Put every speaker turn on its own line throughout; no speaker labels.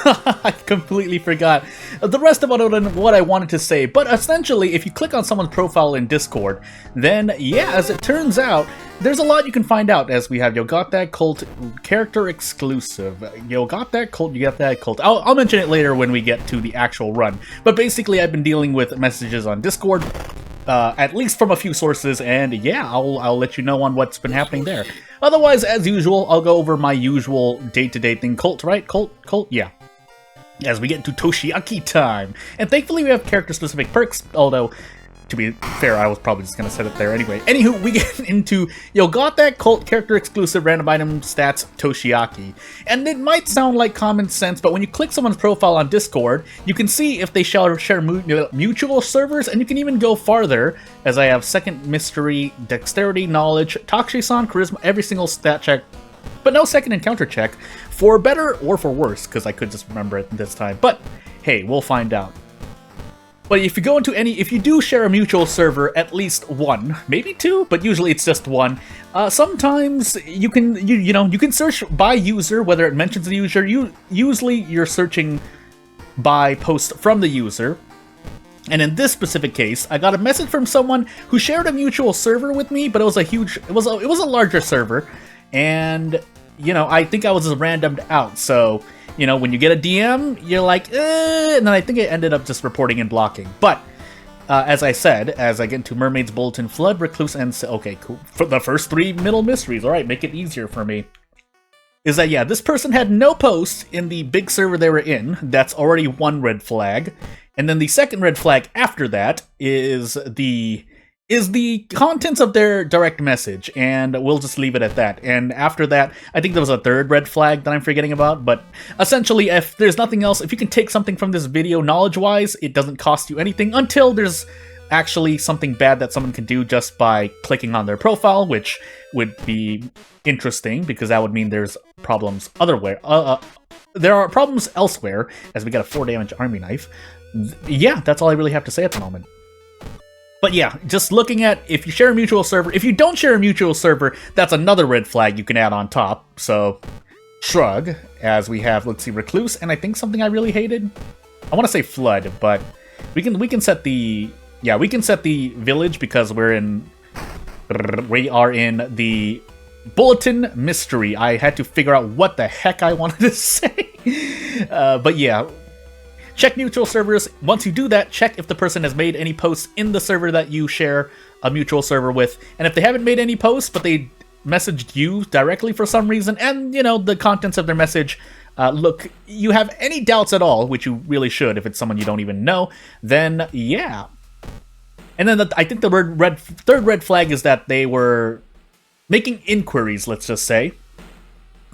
I completely forgot the rest of what I wanted to say, but essentially, if you click on someone's profile in Discord, then, yeah, as it turns out, there's a lot you can find out, as we have Yo Got That Cult character exclusive. Yo Got That Cult, you got that cult. I'll mention it later when we get to the actual run, but basically I've been dealing with messages on Discord, at least from a few sources, and yeah, I'll let you know on what's been happening there. Otherwise, as usual, I'll go over my usual day-to-day thing. Cult, right? Cult? Yeah. As we get into Toshiaki time. And thankfully we have character-specific perks, although, to be fair, I was probably just going to set it there anyway. Anywho, we get into Yo Got That Cult character-exclusive random item stats Toshiaki. And it might sound like common sense, but when you click someone's profile on Discord, you can see if they share mutual servers, and you can even go farther, as I have second mystery, dexterity, knowledge, Takshisan, charisma, every single stat check, but no second encounter check, for better or for worse, because I could just remember it this time. But hey, we'll find out. But if you go into if you do share a mutual server, at least one, maybe two, but usually it's just one. Sometimes you can you can search by user, whether it mentions the user. Usually you're searching by post from the user. And in this specific case, I got a message from someone who shared a mutual server with me, but it was a larger server, and I think I was just randomed out. So when you get a DM, you're like, and then I think it ended up just reporting and blocking. But as I said, as I get into Mermaid's Bulletin, Flood, Recluse, and okay, cool. For the first three middle mysteries, all right, make it easier for me. Is that, yeah, this person had no posts in the big server they were in. That's already one red flag. And then the second red flag after that is the contents of their direct message, and we'll just leave it at that. And after that, I think there was a third red flag that I'm forgetting about, but essentially, if there's nothing else, if you can take something from this video knowledge-wise, it doesn't cost you anything until there's actually something bad that someone can do just by clicking on their profile, which would be interesting, because that would mean there's problems otherwhere. There are problems elsewhere, as we got a 4 damage army knife. Yeah, that's all I really have to say at the moment. But yeah, just looking at if you share a mutual server, if you don't share a mutual server, that's another red flag you can add on top. So, shrug, as we have, let's see, Recluse, and I think something I really hated. I want to say Flood, but we can set the village, because we are in the Bulletin Mystery. I had to figure out what the heck I wanted to say. But yeah. Check mutual servers. Once you do that, check if the person has made any posts in the server that you share a mutual server with. And if they haven't made any posts, but they messaged you directly for some reason, and, the contents of their message, look, you have any doubts at all, which you really should if it's someone you don't even know, then, yeah. And then I think the third red flag is that they were making inquiries, let's just say.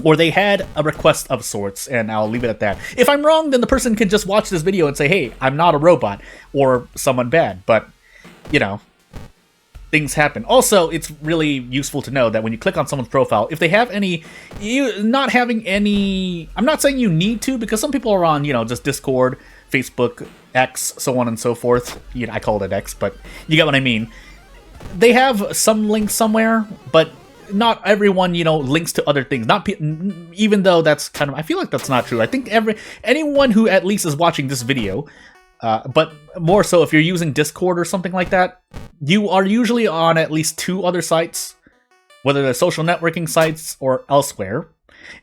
Or they had a request of sorts, and I'll leave it at that. If I'm wrong, then the person can just watch this video and say, hey, I'm not a robot, or someone bad, but, things happen. Also, it's really useful to know that when you click on someone's profile, if they have I'm not saying you need to, because some people are on, just Discord, Facebook, X, so on and so forth. I call it X, but you get what I mean. They have some links somewhere, but not everyone, links to other things. Even though that's I feel like that's not true. I think anyone who at least is watching this video, but more so if you're using Discord or something like that, you are usually on at least 2 other sites, whether they're social networking sites or elsewhere.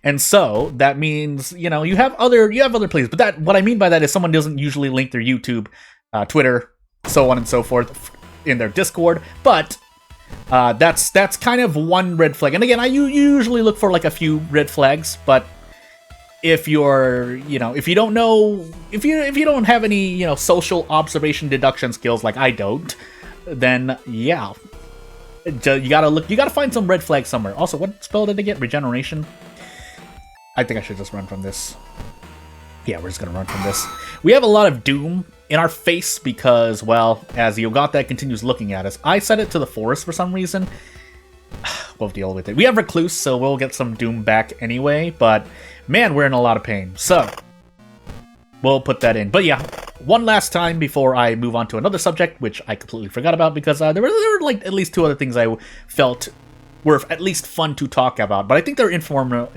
And so that means, you have other places. But what I mean by that is someone doesn't usually link their YouTube, Twitter, so on and so forth in their Discord, but that's kind of one red flag. And again, you usually look for like a few red flags, but if you're, if you don't know, if you don't have any, social observation deduction skills like I don't, then yeah, you gotta find some red flags somewhere. Also, what spell did I get? Regeneration? I think I should just run from this. Yeah, we're just gonna run from this. We have a lot of Doom in our face because, well, as Yo Got That continues looking at us, I set it to the forest for some reason. We'll deal with it. We have Recluse, so we'll get some Doom back anyway, but man, we're in a lot of pain. So, we'll put that in. But yeah, one last time before I move on to another subject, which I completely forgot about because there were like at least 2 other things I felt were at least fun to talk about, but I think they're informational.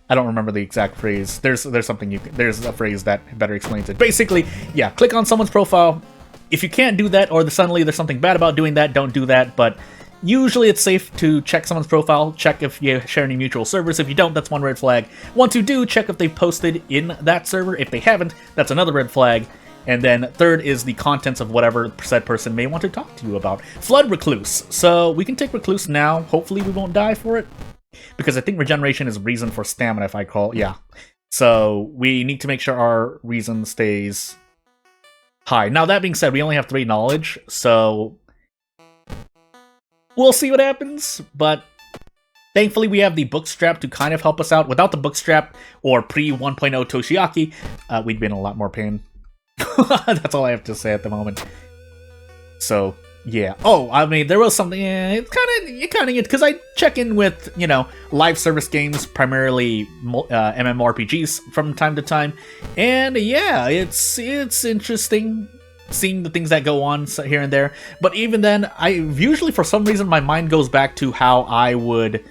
I don't remember the exact phrase. There's something there's a phrase that better explains it. Basically, yeah, click on someone's profile. If you can't do that, or suddenly there's something bad about doing that, don't do that. But usually it's safe to check someone's profile, check if you share any mutual servers. If you don't, that's one red flag. Once you do, check if they've posted in that server. If they haven't, that's another red flag. And then third is the contents of whatever said person may want to talk to you about. Flood Recluse. So we can take Recluse now. Hopefully we won't die for it. Because I think regeneration is reason for stamina, if I call. Yeah. So we need to make sure our reason stays high. Now, that being said, we only have 3 knowledge, so we'll see what happens. But thankfully, we have the bookstrap to kind of help us out. Without the bookstrap, or pre-1.0 Toshiaki, we'd be in a lot more pain. That's all I have to say at the moment. So, yeah. Oh, I mean, there was something. It's kind of because I check in with live service games, primarily MMORPGs from time to time, and yeah, it's interesting seeing the things that go on here and there. But even then, I usually, for some reason, my mind goes back to how I would,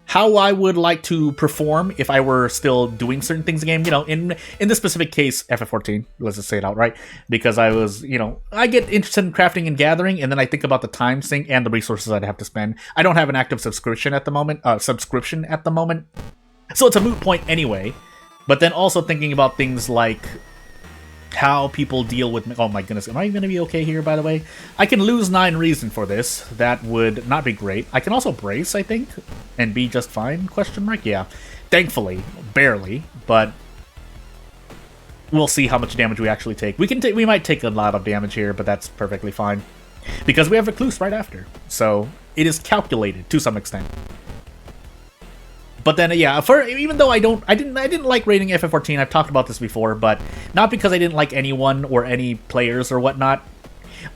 how I would like to perform if I were still doing certain things in the game. In this specific case, FF14, let's just say it outright, because I was, I get interested in crafting and gathering, and then I think about the time sink and the resources I'd have to spend. I don't have an active subscription at the moment, so it's a moot point anyway. But then also thinking about things like how people deal with... Oh my goodness, am I going to be okay here, by the way? I can lose 9 reason for this. That would not be great. I can also brace, I think, and be just fine, question mark? Yeah. Thankfully. Barely. But we'll see how much damage we actually take. We might take a lot of damage here, but that's perfectly fine. Because we have Recluse right after. So it is calculated to some extent. But then, yeah, even though I didn't like raiding FF14. I've talked about this before, but not because I didn't like anyone or any players or whatnot.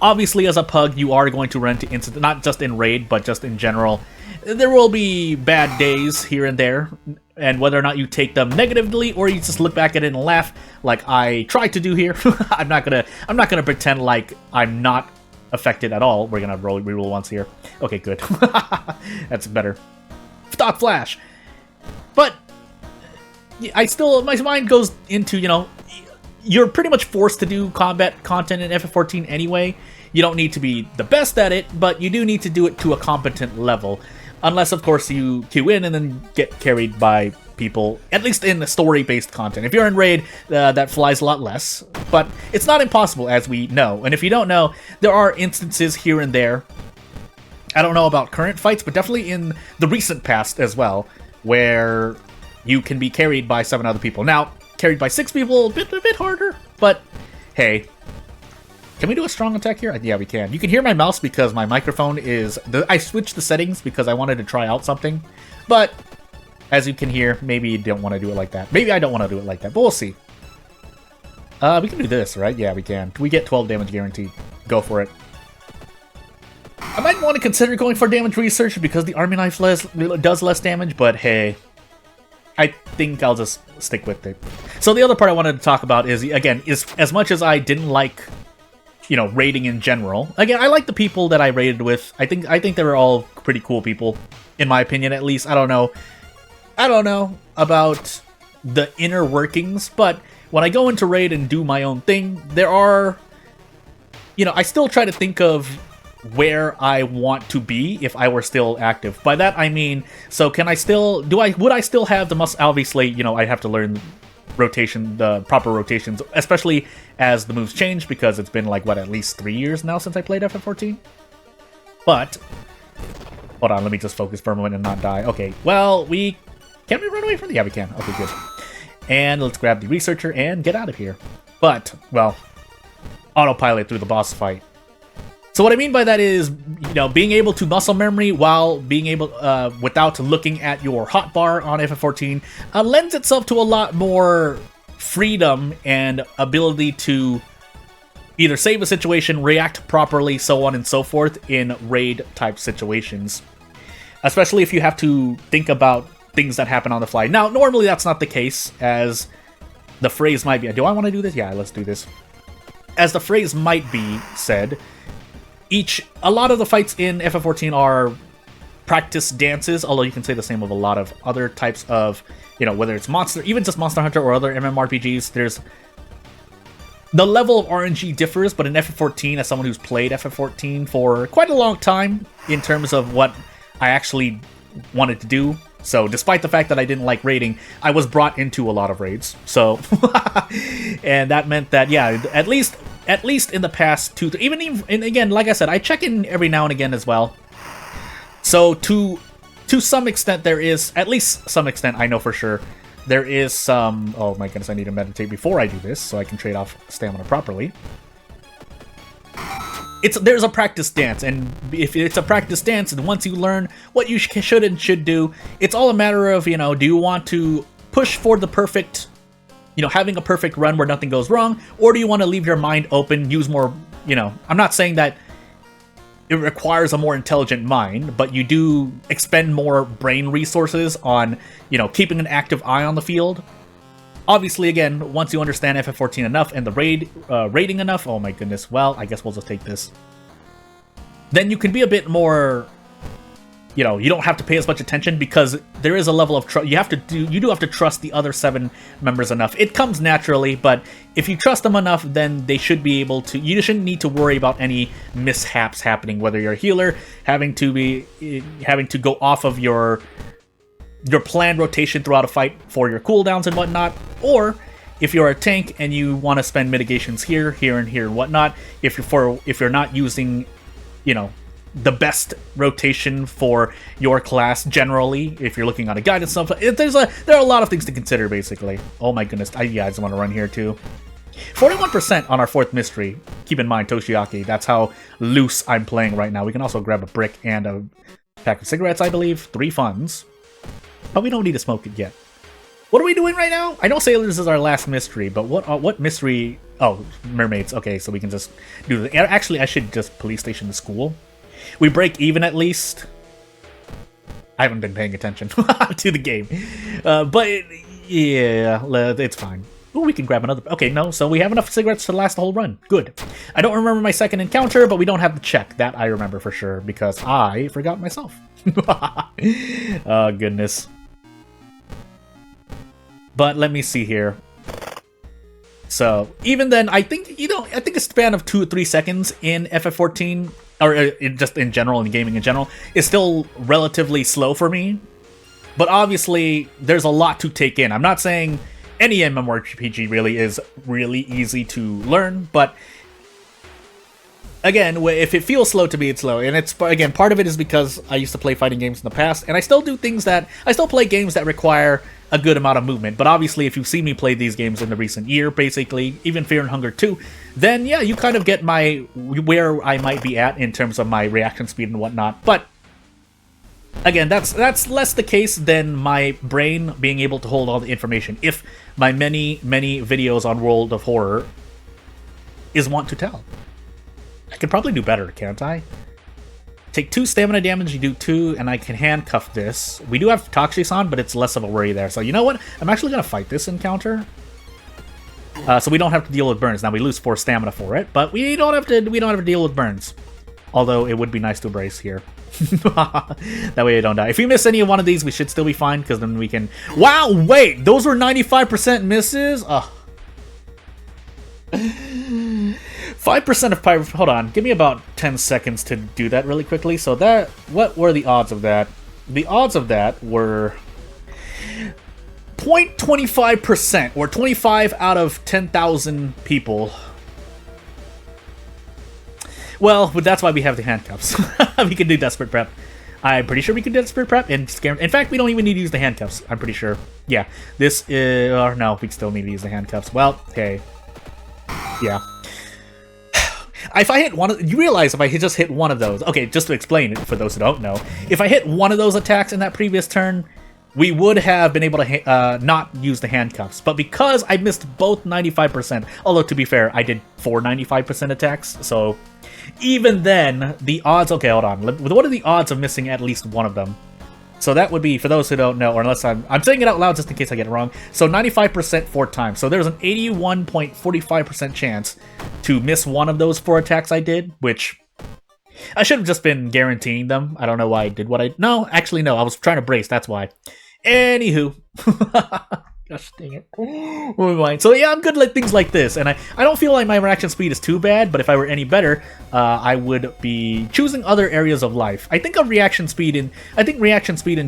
Obviously, as a pug, you are going to run into incidents, not just in raid, but just in general. There will be bad days here and there, and whether or not you take them negatively or you just look back at it and laugh, like I tried to do here. I'm not gonna pretend like I'm not affected at all. We're gonna reroll once here. Okay, good. That's better. Stock flash. But my mind goes into, you're pretty much forced to do combat content in FF14 anyway. You don't need to be the best at it, but you do need to do it to a competent level. Unless, of course, you queue in and then get carried by people, at least in the story-based content. If you're in raid, that flies a lot less. But it's not impossible, as we know. And if you don't know, there are instances here and there. I don't know about current fights, but definitely in the recent past as well, where you can be carried by 7 other people. Now, carried by 6 people, a bit harder, but hey. Can we do a strong attack here? Yeah, we can. You can hear my mouse because my microphone is... I switched the settings because I wanted to try out something, but as you can hear, maybe you don't want to do it like that. Maybe I don't want to do it like that, but we'll see. We can do this, right? Yeah, we can. We get 12 damage guaranteed. Go for it. I might want to consider going for damage research because the army knife does less damage, but hey, I think I'll just stick with it. So the other part I wanted to talk about is, again, as much as I didn't like, raiding in general. Again, I like the people that I raided with. I think they were all pretty cool people, in my opinion, at least. I don't know about the inner workings, but when I go into raid and do my own thing, there are, I still try to think of where I want to be if I were still active. By that I mean, so can I still would I still have the obviously, I have to learn the proper rotations, especially as the moves change, because it's been like at least 3 years now since I played FF14. But hold on, let me just focus for a moment and not die. Okay, well, can we run away from the... Yeah, we can. Okay, good. And let's grab the researcher and get out of here. But, well, autopilot through the boss fight. So what I mean by that is, being able to muscle memory while being able, without looking at your hotbar on FF14, lends itself to a lot more freedom and ability to either save a situation, react properly, so on and so forth in raid-type situations. Especially if you have to think about things that happen on the fly. Now, normally that's not the case, as the phrase might be... Do I want to do this? Yeah, let's do this. As the phrase might be said... A lot of the fights in FF14 are practice dances, although you can say the same of a lot of other types of, whether it's even just Monster Hunter or other MMORPGs, there's the level of RNG differs, but in FF14, as someone who's played FF14 for quite a long time in terms of what I actually wanted to do, so despite the fact that I didn't like raiding, I was brought into a lot of raids. So, and that meant that, yeah, at least in the past two, and again, like I said, I check in every now and again as well. So to some extent, there is, at least some extent, I know for sure, there is some... Oh my goodness, I need to meditate before I do this, so I can trade off stamina properly. There's a practice dance, and if it's a practice dance, and once you learn what you should and should do, it's all a matter of, do you want to push for the perfect, having a perfect run where nothing goes wrong, or do you want to leave your mind open, use more, I'm not saying that it requires a more intelligent mind, but you do expend more brain resources on, keeping an active eye on the field. Obviously, again, once you understand FF14 enough and the rating enough, oh my goodness, well, I guess we'll just take this. Then you can be a bit more, you don't have to pay as much attention because there is a level of trust. You do have to trust the other 7 members enough. It comes naturally, but if you trust them enough, then they should be able to. You shouldn't need to worry about any mishaps happening. Whether you're a healer having to go off of your planned rotation throughout a fight for your cooldowns and whatnot, or if you're a tank and you want to spend mitigations here, and here and whatnot. If you're not using, the best rotation for your class generally, if you're looking on a guide and stuff, there are a lot of things to consider, basically. Oh my goodness, I just want to run here too. 41% on our 4th mystery. Keep in mind, Toshiaki, that's how loose I'm playing right now. We can also grab a brick and a pack of cigarettes, I believe. 3 funds. But we don't need to smoke it yet. What are we doing right now? I know Sailors is our last mystery, but what mystery... Oh, mermaids. Okay, so we can just do the... Actually, I should just police station the school. We break even at least. I haven't been paying attention to the game. But, yeah, it's fine. Ooh, we can grab another... Okay, no, so we have enough cigarettes to last the whole run. Good. I don't remember my second encounter, but we don't have the check. That I remember for sure, because I forgot myself. Oh, goodness. But let me see here. So, even then, I think, I think a span of 2 or 3 seconds in FF14, or just in general, in gaming in general, is still relatively slow for me. But obviously, there's a lot to take in. I'm not saying any MMORPG really is really easy to learn, but again, if it feels slow to me, it's slow. And it's, again, part of it is because I used to play fighting games in the past, and I still do things that... I still play games that require a good amount of movement. But obviously, if you've seen me play these games in the recent year, basically, even Fear and Hunger 2, then yeah, you kind of get where I might be at in terms of my reaction speed and whatnot. But again, that's less the case than my brain being able to hold all the information. If my many videos on World of Horror is want to tell. I could probably do better, can't I? Take 2 stamina damage, you do 2, and I can handcuff this. We do have Toshi-san, but it's less of a worry there. So you know what? I'm actually going to fight this encounter. So we don't have to deal with burns. Now we lose 4 stamina for it, but we don't have to deal with burns. Although it would be nice to brace here. That way I don't die. If we miss any of one of these, we should still be fine, because then we can... Wow, wait! Those were 95% misses? Ugh. 5% of pirate... Hold on, give me about 10 seconds to do that really quickly. So that... What were the odds of that? The odds of that were... 0.25%, or 25 out of 10,000 people. Well, that's why we have the handcuffs. We can do Desperate Prep. I'm pretty sure we can do Desperate Prep and scare... In fact, we don't even need to use the handcuffs, I'm pretty sure. Yeah, this is... Or no, we still need to use the handcuffs. Well, okay. Yeah. If I hit one of... You realize if I just hit one of those... Okay, just to explain it for those who don't know. If I hit one of those attacks in that previous turn, we would have been able to not use the handcuffs. But because I missed both 95%, although to be fair, I did 4 95% attacks, so... Even then, the odds... Okay, hold on. What are the odds of missing at least one of them? So that would be, for those who don't know, or unless I'm saying it out loud just in case I get it wrong. So 95% 4 times. So there's an 81.45% chance to miss one of those 4 attacks I did, which I should have just been guaranteeing them. I don't know why I did what I... No, actually, no. I was trying to brace. That's why. Anywho. Gosh dang it. Moving on. So yeah, I'm good at things like this, and I don't feel like my reaction speed is too bad, but if I were any better, I would be choosing other areas of life. I think reaction speed in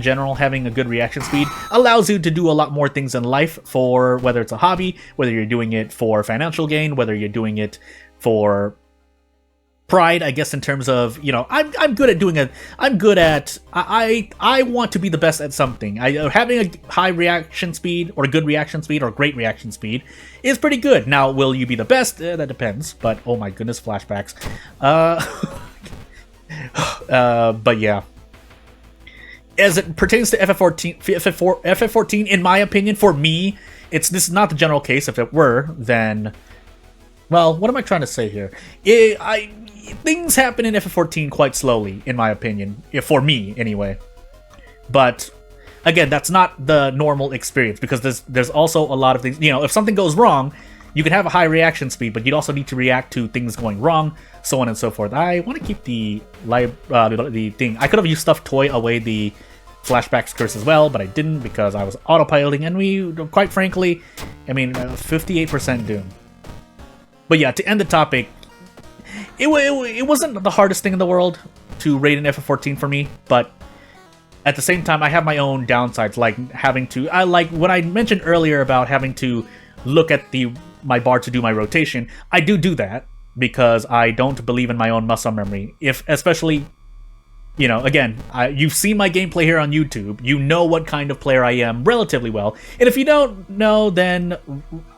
general, having a good reaction speed, allows you to do a lot more things in life, for whether it's a hobby, whether you're doing it for financial gain, whether you're doing it for pride, I guess, in terms of, you know, I'm good at doing it. I want to be the best at something. Having a high reaction speed, or good reaction speed, or great reaction speed is pretty good. Now, will you be the best? That depends. But oh my goodness, flashbacks. But yeah, as it pertains to FF14, in my opinion, for me, this is not the general case. If it were, then, well, what am I trying to say here? Things happen in FF14 quite slowly, in my opinion, for me anyway. But again, that's not the normal experience, because there's also a lot of things. You know, if something goes wrong, you can have a high reaction speed, but you'd also need to react to things going wrong, so on and so forth. I want to keep the thing. I could have used Stuffed Toy away the flashbacks curse as well, but I didn't because I was autopiloting, and we, quite frankly, I mean, 58% Doom. But yeah, to end the topic, it wasn't the hardest thing in the world to rate an FF14 for me, but at the same time, I have my own downsides, like having to... like when I mentioned earlier about having to look at my bar to do my rotation, I do that because I don't believe in my own muscle memory. Especially, you know, again, you've seen my gameplay here on YouTube. You know what kind of player I am relatively well. And if you don't know, then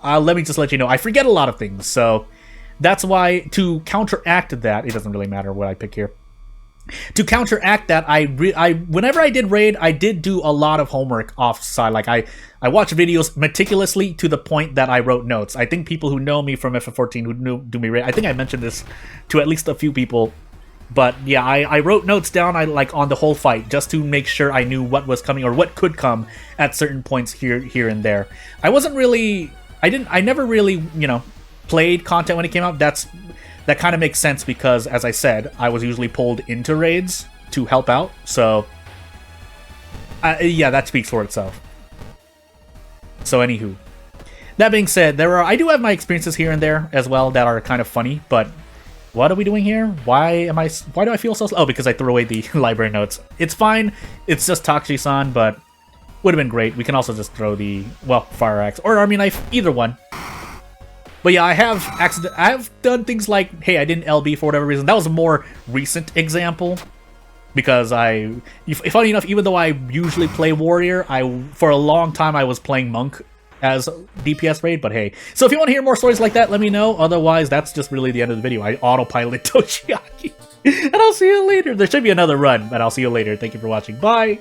let me just let you know, I forget a lot of things, so... That's why, to counteract that, it doesn't really matter what I pick here. To counteract that, whenever I did raid, I did do a lot of homework offside. Like, I watched videos meticulously to the point that I wrote notes. I think people who know me from FF14 who do me raid, I think I mentioned this to at least a few people. But yeah, I wrote notes down like on the whole fight, just to make sure I knew what was coming or what could come at certain points here and there. I never really, you know, played content when it came out. That kind of makes sense because, as I said, I was usually pulled into raids to help out. So, yeah, that speaks for itself. So, anywho, that being said, I do have my experiences here and there as well that are kind of funny. But what are we doing here? Why do I feel so slow? Oh, because I threw away the library notes. It's fine. It's just Tachi-san, but would have been great. We can also just throw the, well, fire axe or army knife, either one. But yeah, I have done things like, hey, I didn't LB for whatever reason. That was a more recent example. Because funny enough, even though I usually play warrior, for a long time I was playing monk as DPS raid, but hey. So if you want to hear more stories like that, let me know. Otherwise, that's just really the end of the video. I autopiloted Toshiaki. And I'll see you later. There should be another run, but I'll see you later. Thank you for watching. Bye!